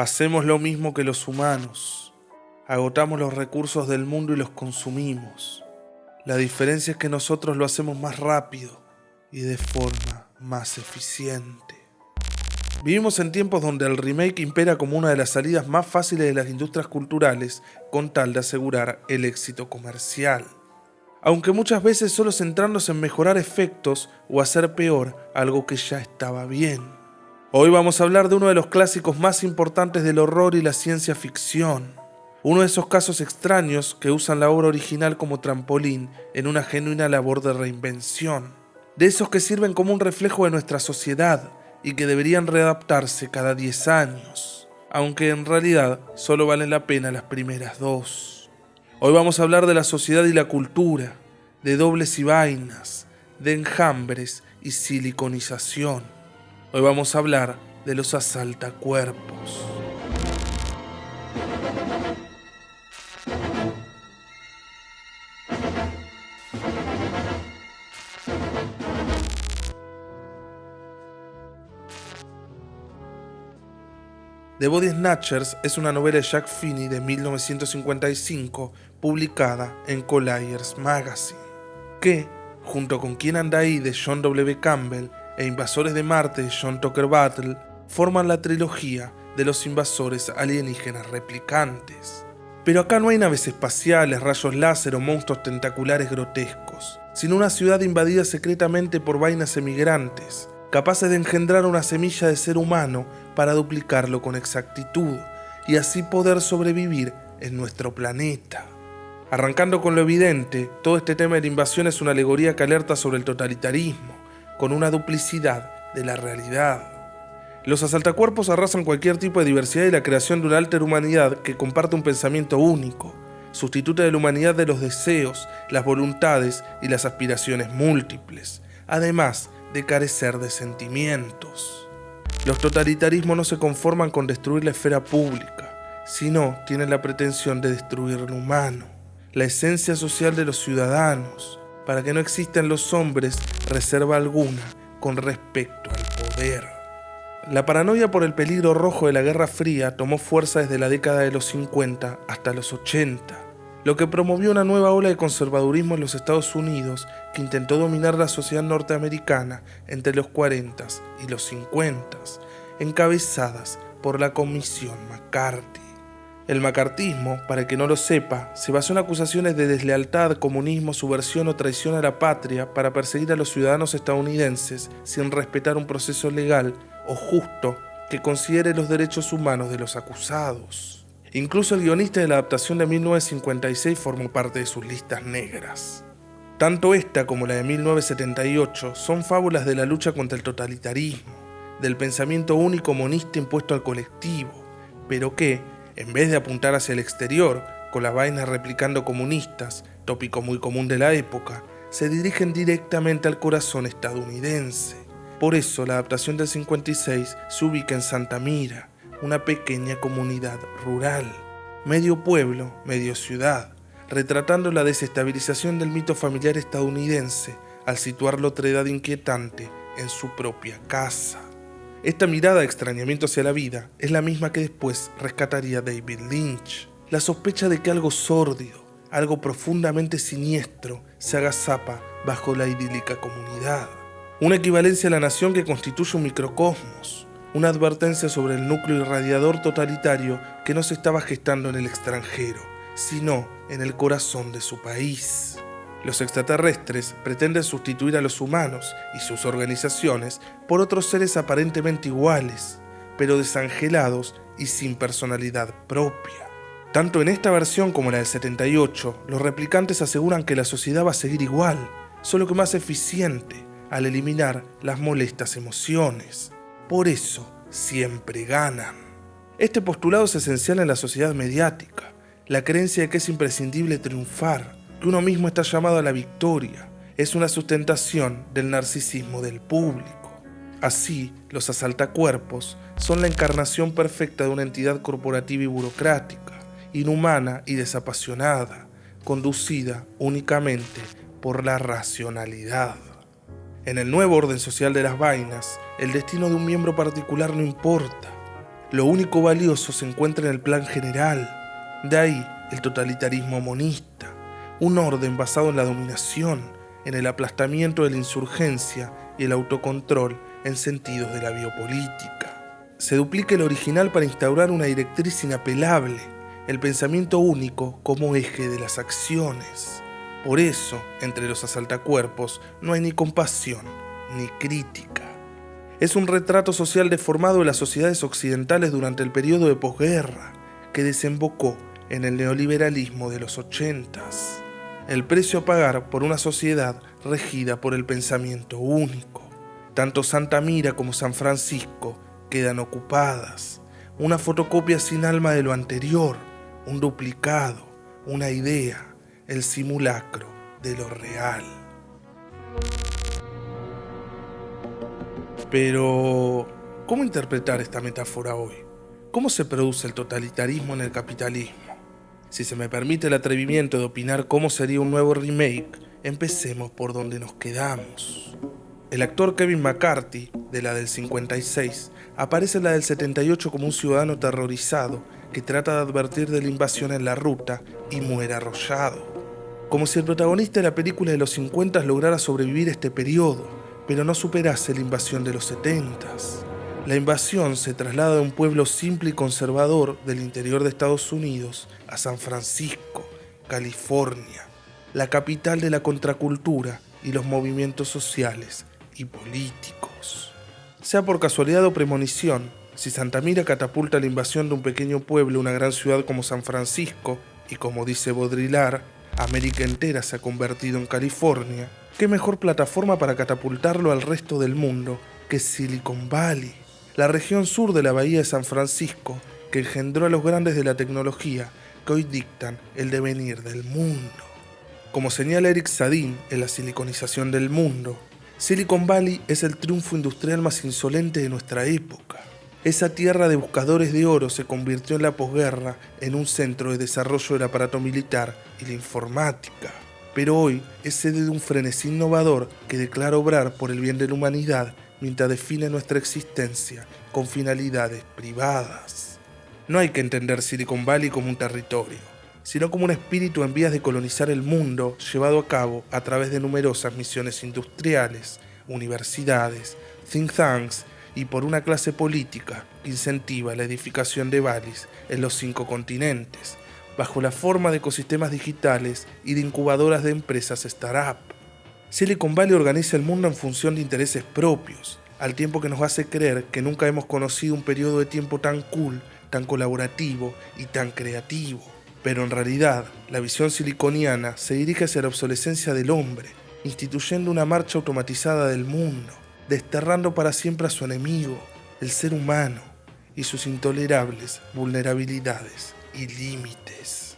Hacemos lo mismo que los humanos. Agotamos los recursos del mundo y los consumimos. La diferencia es que nosotros lo hacemos más rápido y de forma más eficiente. Vivimos en tiempos donde el remake impera como una de las salidas más fáciles de las industrias culturales con tal de asegurar el éxito comercial. Aunque muchas veces solo centrándose en mejorar efectos o hacer peor algo que ya estaba bien. Hoy vamos a hablar de uno de los clásicos más importantes del horror y la ciencia ficción. Uno de esos casos extraños que usan la obra original como trampolín en una genuina labor de reinvención. De esos que sirven como un reflejo de nuestra sociedad y que deberían readaptarse cada 10 años, aunque en realidad solo valen la pena las primeras 2. Hoy vamos a hablar de la sociedad y la cultura, de dobles y vainas, de enjambres y siliconización. Hoy vamos a hablar de los asaltacuerpos. The Body Snatchers es una novela de Jack Finney de 1955 publicada en Colliers Magazine, que, junto con ¿Quién anda ahí? De John W. Campbell e Invasores de Marte de John Tucker Battle, forman la trilogía de los invasores alienígenas replicantes. Pero acá no hay naves espaciales, rayos láser o monstruos tentaculares grotescos, sino una ciudad invadida secretamente por vainas emigrantes, capaces de engendrar una semilla de ser humano para duplicarlo con exactitud y así poder sobrevivir en nuestro planeta. Arrancando con lo evidente, todo este tema de la invasión es una alegoría que alerta sobre el totalitarismo, con una duplicidad de la realidad. Los asaltacuerpos arrasan cualquier tipo de diversidad y la creación de una alter humanidad que comparte un pensamiento único, sustituta de la humanidad de los deseos, las voluntades y las aspiraciones múltiples, además de carecer de sentimientos. Los totalitarismos no se conforman con destruir la esfera pública, sino tienen la pretensión de destruir lo humano, la esencia social de los ciudadanos, para que no exista en los hombres reserva alguna con respecto al poder. La paranoia por el peligro rojo de la Guerra Fría tomó fuerza desde la década de los 50 hasta los 80, lo que promovió una nueva ola de conservadurismo en los Estados Unidos que intentó dominar la sociedad norteamericana entre los 40 y los 50, encabezadas por la Comisión McCarthy. El macartismo, para el que no lo sepa, se basó en acusaciones de deslealtad, comunismo, subversión o traición a la patria para perseguir a los ciudadanos estadounidenses sin respetar un proceso legal o justo que considere los derechos humanos de los acusados. Incluso el guionista de la adaptación de 1956 formó parte de sus listas negras. Tanto esta como la de 1978 son fábulas de la lucha contra el totalitarismo, del pensamiento único monista impuesto al colectivo, pero que, en vez de apuntar hacia el exterior, con las vainas replicando comunistas, tópico muy común de la época, se dirigen directamente al corazón estadounidense. Por eso la adaptación del 56 se ubica en Santa Mira, una pequeña comunidad rural, medio pueblo, medio ciudad, retratando la desestabilización del mito familiar estadounidense al situar la otredad inquietante en su propia casa. Esta mirada de extrañamiento hacia la vida es la misma que después rescataría David Lynch. La sospecha de que algo sórdido, algo profundamente siniestro, se agazapa bajo la idílica comunidad. Una equivalencia a la nación que constituye un microcosmos. Una advertencia sobre el núcleo irradiador totalitario que no se estaba gestando en el extranjero, sino en el corazón de su país. Los extraterrestres pretenden sustituir a los humanos y sus organizaciones por otros seres aparentemente iguales, pero desangelados y sin personalidad propia. Tanto en esta versión como en la del 78, los replicantes aseguran que la sociedad va a seguir igual, solo que más eficiente, al eliminar las molestas emociones. Por eso, siempre ganan. Este postulado es esencial en la sociedad mediática, la creencia de que es imprescindible triunfar, que uno mismo está llamado a la victoria, es una sustentación del narcisismo del público. Así, los asaltacuerpos son la encarnación perfecta de una entidad corporativa y burocrática, inhumana y desapasionada, conducida únicamente por la racionalidad. En el nuevo orden social de las vainas, el destino de un miembro particular no importa. Lo único valioso se encuentra en el plan general. De ahí el totalitarismo monista, un orden basado en la dominación, en el aplastamiento de la insurgencia y el autocontrol en sentidos de la biopolítica. Se duplica el original para instaurar una directriz inapelable, el pensamiento único como eje de las acciones. Por eso, entre los asaltacuerpos no hay ni compasión ni crítica. Es un retrato social deformado de las sociedades occidentales durante el periodo de posguerra, que desembocó en el neoliberalismo de los 80s. El precio a pagar por una sociedad regida por el pensamiento único. Tanto Santa Mira como San Francisco quedan ocupadas. Una fotocopia sin alma de lo anterior, un duplicado, una idea, el simulacro de lo real. Pero, ¿cómo interpretar esta metáfora hoy? ¿Cómo se produce el totalitarismo en el capitalismo? Si se me permite el atrevimiento de opinar cómo sería un nuevo remake, empecemos por donde nos quedamos. El actor Kevin McCarthy, de la del 56, aparece en la del 78 como un ciudadano aterrorizado que trata de advertir de la invasión en la ruta y muere arrollado. Como si el protagonista de la película de los 50 lograra sobrevivir este periodo, pero no superase la invasión de los 70s. La invasión se traslada de un pueblo simple y conservador del interior de Estados Unidos a San Francisco, California, la capital de la contracultura y los movimientos sociales y políticos. Sea por casualidad o premonición, si Santa Mira catapulta la invasión de un pequeño pueblo a una gran ciudad como San Francisco, y como dice Baudrillard, América entera se ha convertido en California, ¿qué mejor plataforma para catapultarlo al resto del mundo que Silicon Valley, la región sur de la bahía de San Francisco que engendró a los grandes de la tecnología que hoy dictan el devenir del mundo? Como señala Eric Sadin en La siliconización del mundo, Silicon Valley es el triunfo industrial más insolente de nuestra época. Esa tierra de buscadores de oro se convirtió en la posguerra en un centro de desarrollo del aparato militar y la informática. Pero hoy es sede de un frenesí innovador que declara obrar por el bien de la humanidad mientras define nuestra existencia con finalidades privadas. No hay que entender Silicon Valley como un territorio, sino como un espíritu en vías de colonizar el mundo llevado a cabo a través de numerosas misiones industriales, universidades, think tanks y por una clase política que incentiva la edificación de valleys en los 5 continentes, bajo la forma de ecosistemas digitales y de incubadoras de empresas startup. Silicon Valley organiza el mundo en función de intereses propios, al tiempo que nos hace creer que nunca hemos conocido un periodo de tiempo tan cool, tan colaborativo y tan creativo. Pero en realidad, la visión siliconiana se dirige hacia la obsolescencia del hombre, instituyendo una marcha automatizada del mundo, desterrando para siempre a su enemigo, el ser humano, y sus intolerables vulnerabilidades y límites.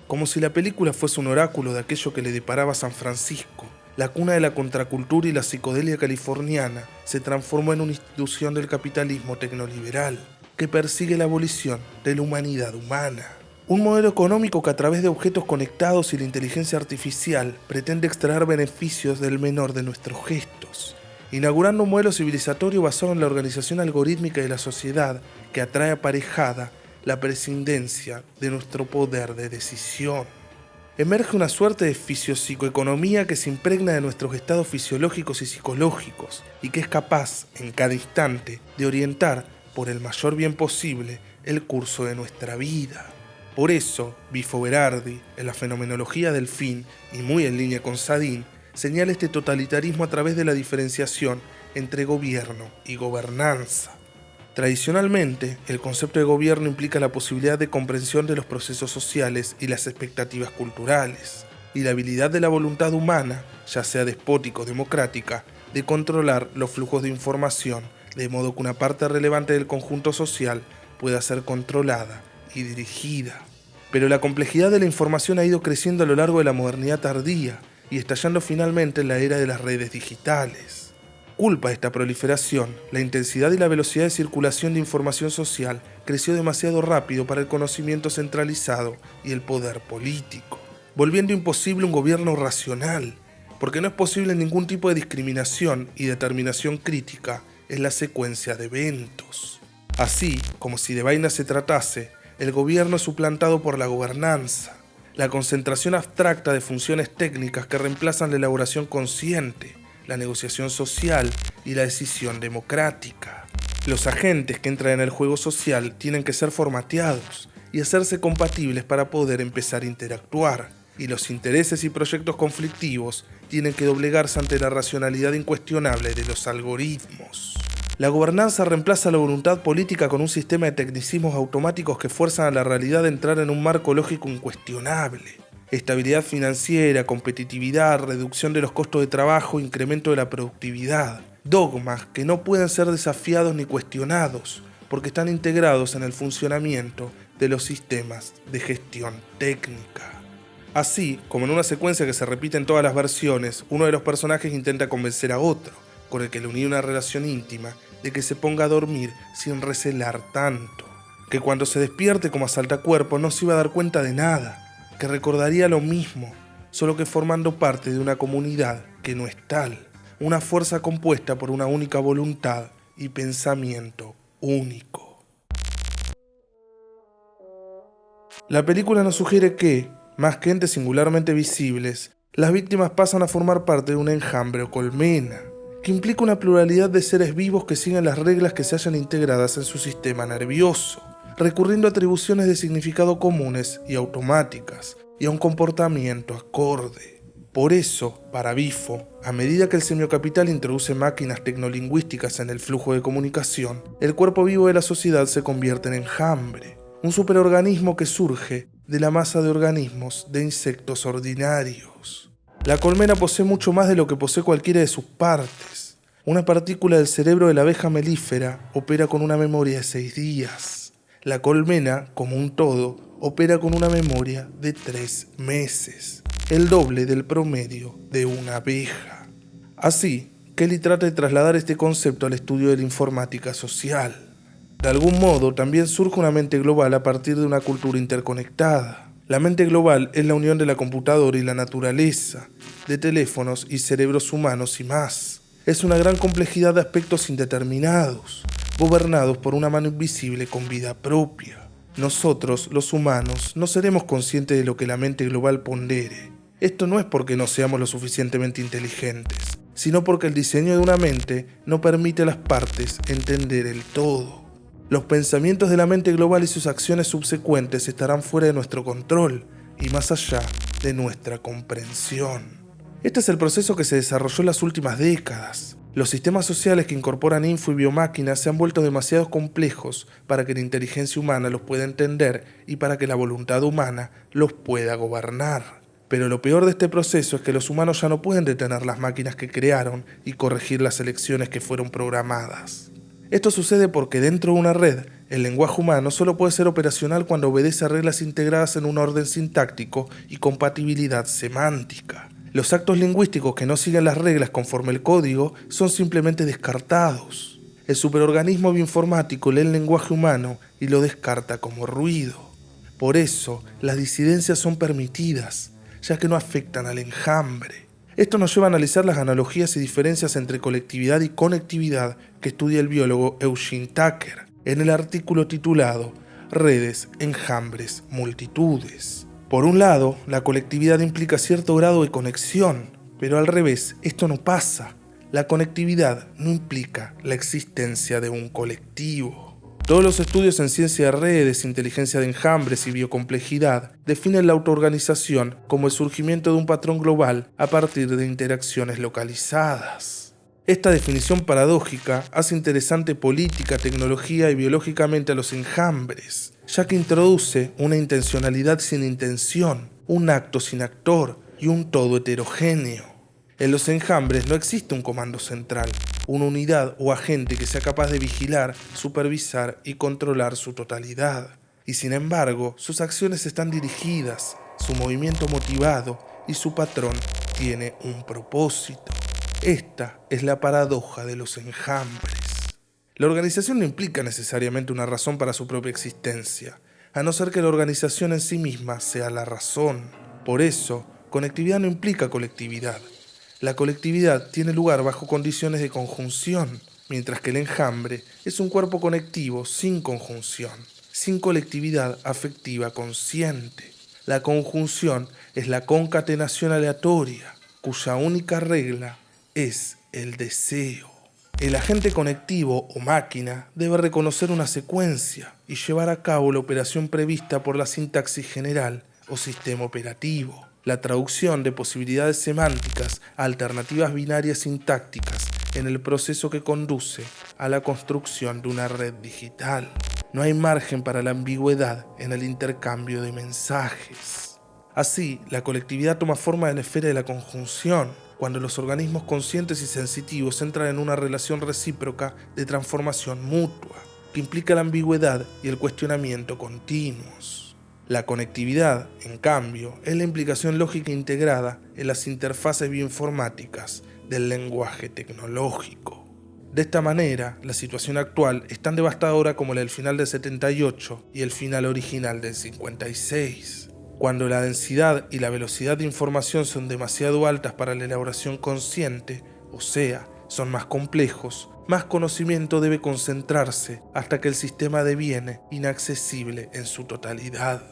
Como si la película fuese un oráculo de aquello que le deparaba San Francisco, la cuna de la contracultura y la psicodelia californiana se transformó en una institución del capitalismo tecnoliberal que persigue la abolición de la humanidad humana. Un modelo económico que a través de objetos conectados y la inteligencia artificial pretende extraer beneficios del menor de nuestros gestos, inaugurando un modelo civilizatorio basado en la organización algorítmica de la sociedad que atrae aparejada la prescindencia de nuestro poder de decisión. Emerge una suerte de fisiopsicoeconomía que se impregna de nuestros estados fisiológicos y psicológicos y que es capaz, en cada instante, de orientar, por el mayor bien posible, el curso de nuestra vida. Por eso, Bifo Berardi, en la fenomenología del fin, y muy en línea con Sadin, señala este totalitarismo a través de la diferenciación entre gobierno y gobernanza. Tradicionalmente, el concepto de gobierno implica la posibilidad de comprensión de los procesos sociales y las expectativas culturales, y la habilidad de la voluntad humana, ya sea despótica o democrática, de controlar los flujos de información, de modo que una parte relevante del conjunto social pueda ser controlada y dirigida. Pero la complejidad de la información ha ido creciendo a lo largo de la modernidad tardía y estallando finalmente en la era de las redes digitales. Culpa de esta proliferación, la intensidad y la velocidad de circulación de información social creció demasiado rápido para el conocimiento centralizado y el poder político, volviendo imposible un gobierno racional, porque no es posible ningún tipo de discriminación y determinación crítica en la secuencia de eventos. Así, como si de vaina se tratase, el gobierno es suplantado por la gobernanza, la concentración abstracta de funciones técnicas que reemplazan la elaboración consciente, la negociación social y la decisión democrática. Los agentes que entran en el juego social tienen que ser formateados y hacerse compatibles para poder empezar a interactuar, y los intereses y proyectos conflictivos tienen que doblegarse ante la racionalidad incuestionable de los algoritmos. La gobernanza reemplaza la voluntad política con un sistema de tecnicismos automáticos que fuerzan a la realidad a entrar en un marco lógico incuestionable. Estabilidad financiera, competitividad, reducción de los costos de trabajo, incremento de la productividad. Dogmas que no pueden ser desafiados ni cuestionados, porque están integrados en el funcionamiento de los sistemas de gestión técnica. Así, como en una secuencia que se repite en todas las versiones, uno de los personajes intenta convencer a otro, con el que le unía una relación íntima, de que se ponga a dormir sin recelar tanto, que cuando se despierte como asaltacuerpo no se iba a dar cuenta de nada, que recordaría lo mismo, solo que formando parte de una comunidad que no es tal, una fuerza compuesta por una única voluntad y pensamiento único. La película nos sugiere que, más que entes singularmente visibles, las víctimas pasan a formar parte de un enjambre o colmena, que implica una pluralidad de seres vivos que siguen las reglas que se hayan integradas en su sistema nervioso, recurriendo a atribuciones de significado comunes y automáticas, y a un comportamiento acorde. Por eso, para Bifo, a medida que el semiocapital introduce máquinas tecnolingüísticas en el flujo de comunicación, el cuerpo vivo de la sociedad se convierte en enjambre, un superorganismo que surge de la masa de organismos de insectos ordinarios. La colmena posee mucho más de lo que posee cualquiera de sus partes. Una partícula del cerebro de la abeja melífera opera con una memoria de 6 días. La colmena, como un todo, opera con una memoria de 3 meses, el doble del promedio de una abeja. Así, Kelly trata de trasladar este concepto al estudio de la informática social. De algún modo, también surge una mente global a partir de una cultura interconectada. La mente global es la unión de la computadora y la naturaleza, de teléfonos y cerebros humanos y más. Es una gran complejidad de aspectos indeterminados, gobernados por una mano invisible con vida propia. Nosotros, los humanos, no seremos conscientes de lo que la mente global pondere. Esto no es porque no seamos lo suficientemente inteligentes, sino porque el diseño de una mente no permite a las partes entender el todo. Los pensamientos de la mente global y sus acciones subsecuentes estarán fuera de nuestro control y más allá de nuestra comprensión. Este es el proceso que se desarrolló en las últimas décadas. Los sistemas sociales que incorporan info y biomáquinas se han vuelto demasiado complejos para que la inteligencia humana los pueda entender y para que la voluntad humana los pueda gobernar. Pero lo peor de este proceso es que los humanos ya no pueden detener las máquinas que crearon y corregir las elecciones que fueron programadas. Esto sucede porque dentro de una red, el lenguaje humano solo puede ser operacional cuando obedece a reglas integradas en un orden sintáctico y compatibilidad semántica. Los actos lingüísticos que no siguen las reglas conforme el código son simplemente descartados. El superorganismo bioinformático lee el lenguaje humano y lo descarta como ruido. Por eso, las disidencias son permitidas, ya que no afectan al enjambre. Esto nos lleva a analizar las analogías y diferencias entre colectividad y conectividad que estudia el biólogo Eugene Tucker en el artículo titulado Redes, enjambres, multitudes. Por un lado, la colectividad implica cierto grado de conexión, pero al revés, esto no pasa. La conectividad no implica la existencia de un colectivo. Todos los estudios en ciencia de redes, inteligencia de enjambres y biocomplejidad definen la autoorganización como el surgimiento de un patrón global a partir de interacciones localizadas. Esta definición paradójica hace interesante política, tecnología y biológicamente a los enjambres, ya que introduce una intencionalidad sin intención, un acto sin actor y un todo heterogéneo. En los enjambres no existe un comando central, una unidad o agente que sea capaz de vigilar, supervisar y controlar su totalidad. Y sin embargo, sus acciones están dirigidas, su movimiento motivado y su patrón tiene un propósito. Esta es la paradoja de los enjambres. La organización no implica necesariamente una razón para su propia existencia, a no ser que la organización en sí misma sea la razón. Por eso, conectividad no implica colectividad. La colectividad tiene lugar bajo condiciones de conjunción, mientras que el enjambre es un cuerpo conectivo sin conjunción, sin colectividad afectiva consciente. La conjunción es la concatenación aleatoria, cuya única regla es el deseo. El agente conectivo o máquina debe reconocer una secuencia y llevar a cabo la operación prevista por la sintaxis general o sistema operativo. La traducción de posibilidades semánticas a alternativas binarias sintácticas en el proceso que conduce a la construcción de una red digital. No hay margen para la ambigüedad en el intercambio de mensajes. Así, la colectividad toma forma en la esfera de la conjunción, cuando los organismos conscientes y sensitivos entran en una relación recíproca de transformación mutua, que implica la ambigüedad y el cuestionamiento continuos. La conectividad, en cambio, es la implicación lógica integrada en las interfaces bioinformáticas del lenguaje tecnológico. De esta manera, la situación actual es tan devastadora como la del final del 78 y el final original del 56. Cuando la densidad y la velocidad de información son demasiado altas para la elaboración consciente, o sea, son más complejos, más conocimiento debe concentrarse hasta que el sistema deviene inaccesible en su totalidad.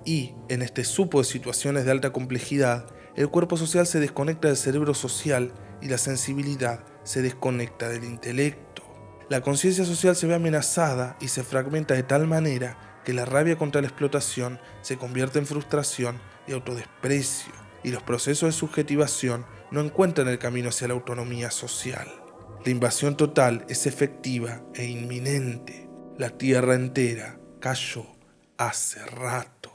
Y, en este supo de situaciones de alta complejidad, el cuerpo social se desconecta del cerebro social y la sensibilidad se desconecta del intelecto. La conciencia social se ve amenazada y se fragmenta de tal manera que la rabia contra la explotación se convierte en frustración y autodesprecio, y los procesos de subjetivación no encuentran el camino hacia la autonomía social. La invasión total es efectiva e inminente. La tierra entera cayó hace rato.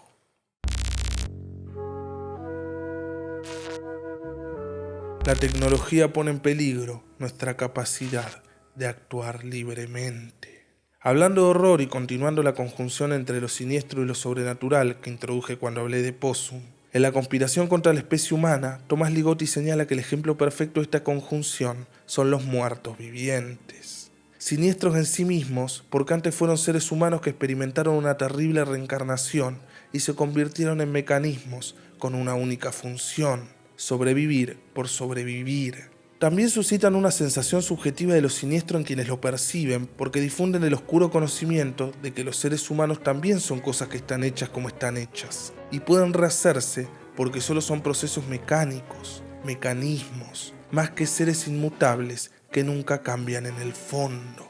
La tecnología pone en peligro nuestra capacidad de actuar libremente. Hablando de horror y continuando la conjunción entre lo siniestro y lo sobrenatural que introduje cuando hablé de Possum, en La conspiración contra la especie humana, Tomás Ligotti señala que el ejemplo perfecto de esta conjunción son los muertos vivientes. Siniestros en sí mismos, porque antes fueron seres humanos que experimentaron una terrible reencarnación y se convirtieron en mecanismos con una única función: sobrevivir por sobrevivir. También suscitan una sensación subjetiva de lo siniestro en quienes lo perciben, porque difunden el oscuro conocimiento de que los seres humanos también son cosas que están hechas como están hechas, y pueden rehacerse porque solo son procesos mecánicos, mecanismos, más que seres inmutables que nunca cambian en el fondo.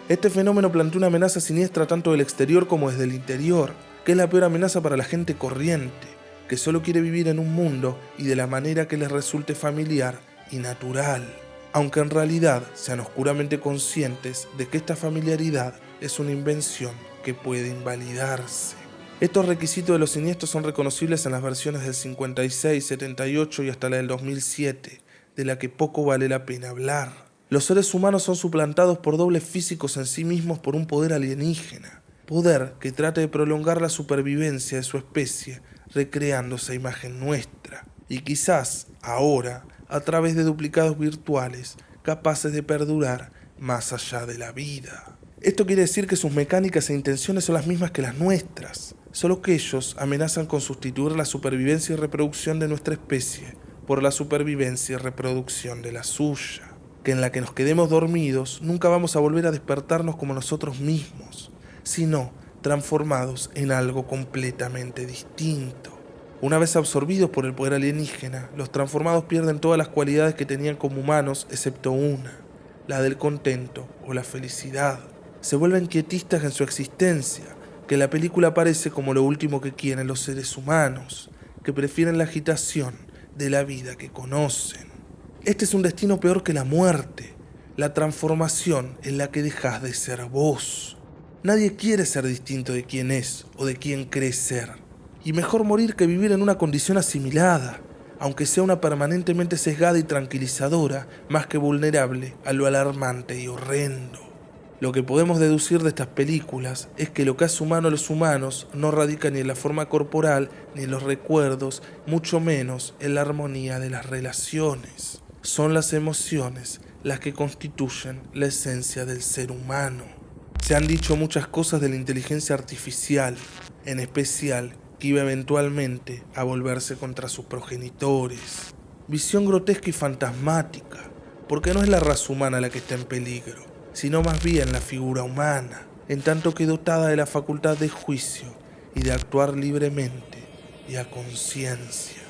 Este fenómeno plantea una amenaza siniestra tanto del exterior como desde el interior, que es la peor amenaza para la gente corriente, que solo quiere vivir en un mundo y de la manera que les resulte familiar y natural, aunque en realidad sean oscuramente conscientes de que esta familiaridad es una invención que puede invalidarse. Estos requisitos de los siniestros son reconocibles en las versiones del 56, 78 y hasta la del 2007, de la que poco vale la pena hablar. Los seres humanos son suplantados por dobles físicos en sí mismos por un poder alienígena, poder que trata de prolongar la supervivencia de su especie recreando esa imagen nuestra, y quizás ahora a través de duplicados virtuales capaces de perdurar más allá de la vida. Esto quiere decir que sus mecánicas e intenciones son las mismas que las nuestras, solo que ellos amenazan con sustituir la supervivencia y reproducción de nuestra especie por la supervivencia y reproducción de la suya, que en la que nos quedemos dormidos nunca vamos a volver a despertarnos como nosotros mismos, sino transformados en algo completamente distinto. Una vez absorbidos por el poder alienígena, los transformados pierden todas las cualidades que tenían como humanos, excepto una, la del contento o la felicidad. Se vuelven quietistas en su existencia, que en la película aparece como lo último que quieren los seres humanos, que prefieren la agitación de la vida que conocen. Este es un destino peor que la muerte, la transformación en la que dejas de ser vos. Nadie quiere ser distinto de quien es o de quien cree ser. Y mejor morir que vivir en una condición asimilada, aunque sea una permanentemente sesgada y tranquilizadora, más que vulnerable a lo alarmante y horrendo. Lo que podemos deducir de estas películas es que lo que hace humano a los humanos no radica ni en la forma corporal, ni en los recuerdos, mucho menos en la armonía de las relaciones. Son las emociones las que constituyen la esencia del ser humano. Se han dicho muchas cosas de la inteligencia artificial, en especial que iba eventualmente a volverse contra sus progenitores. Visión grotesca y fantasmática, porque no es la raza humana la que está en peligro, sino más bien la figura humana, en tanto que dotada de la facultad de juicio y de actuar libremente y a conciencia.